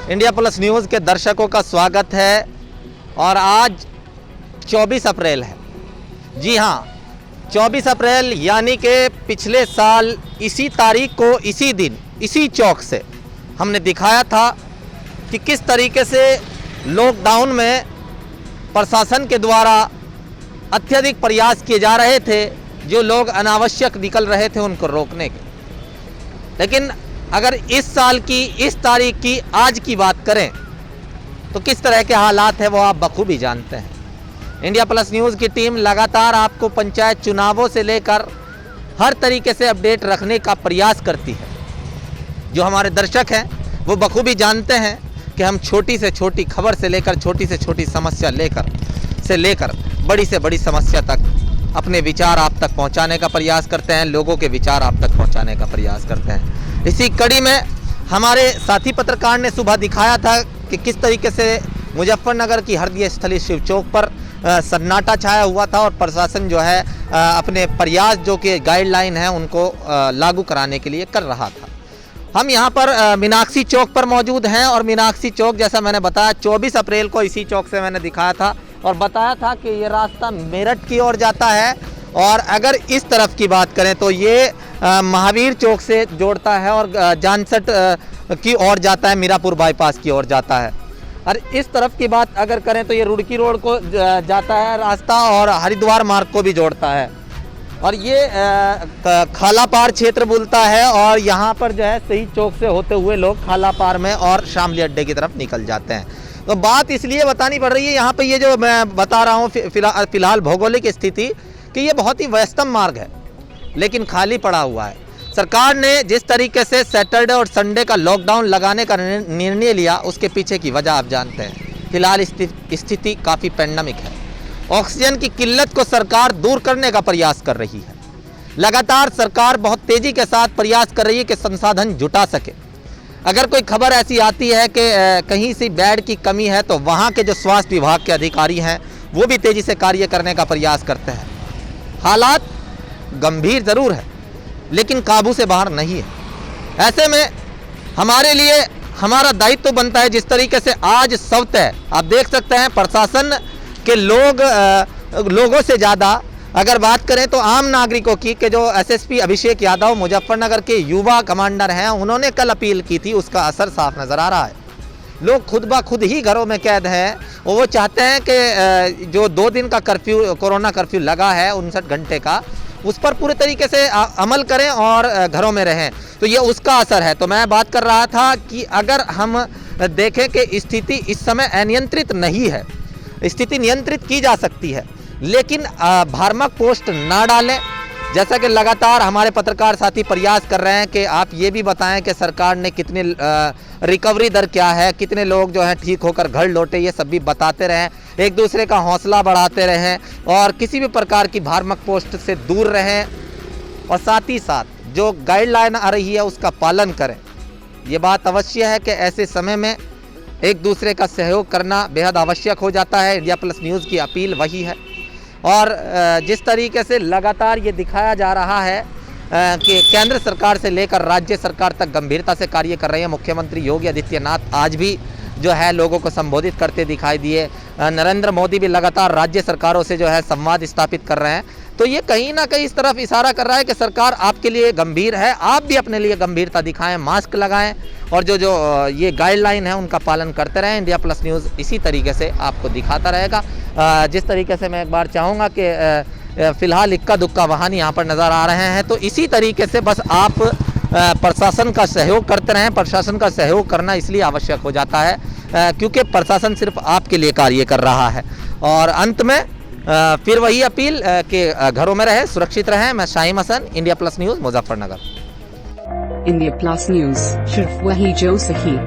India plus news के दर्शकों का स्वागत है। और आज 24 अप्रैल है। जी हाँ, 24 अप्रैल यानी कि पिछले साल इसी तारीख को, इसी दिन, इसी चौक से हमने दिखाया था कि किस तरीके से लॉकडाउन में प्रशासन के द्वारा अत्यधिक प्रयास किए जा रहे थे, जो लोग अनावश्यक निकल रहे थे उनको रोकने के। लेकिन अगर इस साल की, इस तारीख की, आज की बात करें तो किस तरह के हालात हैं वो आप बखूबी जानते हैं। इंडिया प्लस न्यूज़ की टीम लगातार आपको पंचायत चुनावों से लेकर हर तरीके से अपडेट रखने का प्रयास करती है। जो हमारे दर्शक हैं वो बखूबी जानते हैं कि हम छोटी से छोटी खबर से लेकर, छोटी से छोटी समस्या लेकर बड़ी से बड़ी समस्या तक अपने विचार आप तक पहुंचाने का प्रयास करते हैं, लोगों के विचार आप तक पहुंचाने का प्रयास करते हैं। इसी कड़ी में हमारे साथी पत्रकार ने सुबह दिखाया था कि किस तरीके से मुजफ्फरनगर की हरदीय स्थली शिव चौक पर सन्नाटा छाया हुआ था और प्रशासन जो है अपने प्रयास, जो कि गाइडलाइन है, उनको लागू कराने के लिए कर रहा था। हम यहाँ पर मीनाक्षी चौक पर मौजूद हैं और मीनाक्षी चौक, जैसा मैंने बताया, 24 अप्रैल को इसी चौक से मैंने दिखाया था और बताया था कि ये रास्ता मेरठ की ओर जाता है। और अगर इस तरफ की बात करें तो ये महावीर चौक से जोड़ता है और जानसठ की ओर जाता है, मीरापुर बाईपास की ओर जाता है। और इस तरफ की बात अगर करें तो ये रुड़की रोड को जाता है रास्ता और हरिद्वार मार्ग को भी जोड़ता है। और ये खालापार क्षेत्र बोलता है और यहाँ पर जो है शहीद चौक से होते हुए लोग खालापार में और शामली अड्डे की तरफ निकल जाते हैं। तो बात इसलिए बतानी पड़ रही है यहाँ पे, ये जो मैं बता रहा हूँ फिलहाल भौगोलिक स्थिति, कि ये बहुत ही व्यस्तम मार्ग है लेकिन खाली पड़ा हुआ है। सरकार ने जिस तरीके से सैटरडे और संडे का लॉकडाउन लगाने का निर्णय लिया, उसके पीछे की वजह आप जानते हैं। फिलहाल स्थिति काफ़ी पैंडेमिक है। ऑक्सीजन की किल्लत को सरकार दूर करने का प्रयास कर रही है। लगातार सरकार बहुत तेज़ी के साथ प्रयास कर रही है कि संसाधन जुटा सके। अगर कोई खबर ऐसी आती है कि कहीं से बेड की कमी है तो वहाँ के जो स्वास्थ्य विभाग के अधिकारी हैं वो भी तेज़ी से कार्य करने का प्रयास करते हैं। हालात गंभीर ज़रूर है लेकिन काबू से बाहर नहीं है। ऐसे में हमारे लिए हमारा दायित्व तो बनता है, जिस तरीके से आज सब्त है, आप देख सकते हैं प्रशासन के लोगों से ज़्यादा अगर बात करें तो आम नागरिकों की, कि जो एसएसपी अभिषेक यादव मुजफ्फरनगर के युवा कमांडर हैं, उन्होंने कल अपील की थी, उसका असर साफ नज़र आ रहा है। लोग खुद ब खुद ही घरों में कैद हैं और वो चाहते हैं कि जो 2 दिन का कर्फ्यू, कोरोना कर्फ्यू लगा है 59 घंटे का, उस पर पूरे तरीके से अमल करें और घरों में रहें। तो ये उसका असर है। तो मैं बात कर रहा था कि अगर हम देखें कि स्थिति इस समय अनियंत्रित नहीं है, स्थिति नियंत्रित की जा सकती है, लेकिन भ्रामक पोस्ट ना डालें। जैसा कि लगातार हमारे पत्रकार साथी प्रयास कर रहे हैं कि आप ये भी बताएं कि सरकार ने कितने रिकवरी दर क्या है, कितने लोग जो हैं ठीक होकर घर लौटे, ये सब भी बताते रहें, एक दूसरे का हौसला बढ़ाते रहें और किसी भी प्रकार की भ्रामक पोस्ट से दूर रहें और साथ ही साथ जो गाइडलाइन आ रही है उसका पालन करें। ये बात अवश्य है कि ऐसे समय में एक दूसरे का सहयोग करना बेहद आवश्यक हो जाता है। इंडिया प्लस न्यूज़ की अपील वही है। और जिस तरीके से लगातार ये दिखाया जा रहा है कि केंद्र सरकार से लेकर राज्य सरकार तक गंभीरता से कार्य कर रहे हैं। मुख्यमंत्री योगी आदित्यनाथ आज भी जो है लोगों को संबोधित करते दिखाई दिए। नरेंद्र मोदी भी लगातार राज्य सरकारों से जो है संवाद स्थापित कर रहे हैं। तो ये कहीं ना कहीं इस तरफ इशारा कर रहा है कि सरकार आपके लिए गंभीर है, आप भी अपने लिए गंभीरता दिखाएं, मास्क लगाएं और जो ये गाइडलाइन है उनका पालन करते रहें। इंडिया प्लस न्यूज़ इसी तरीके से आपको दिखाता रहेगा। जिस तरीके से मैं एक बार चाहूँगा कि फ़िलहाल इक्का दुक्का वाहन यहाँ पर नज़र आ रहे हैं, तो इसी तरीके से बस आप प्रशासन का सहयोग करते रहें। प्रशासन का सहयोग करना इसलिए आवश्यक हो जाता है क्योंकि प्रशासन सिर्फ आपके लिए कार्य कर रहा है। और अंत में फिर वही अपील कि घरों में रहें, सुरक्षित रहें। मैं Shahim Hasan, India plus news, Muzaffarnagar. India plus news, सिर्फ वही जो सही।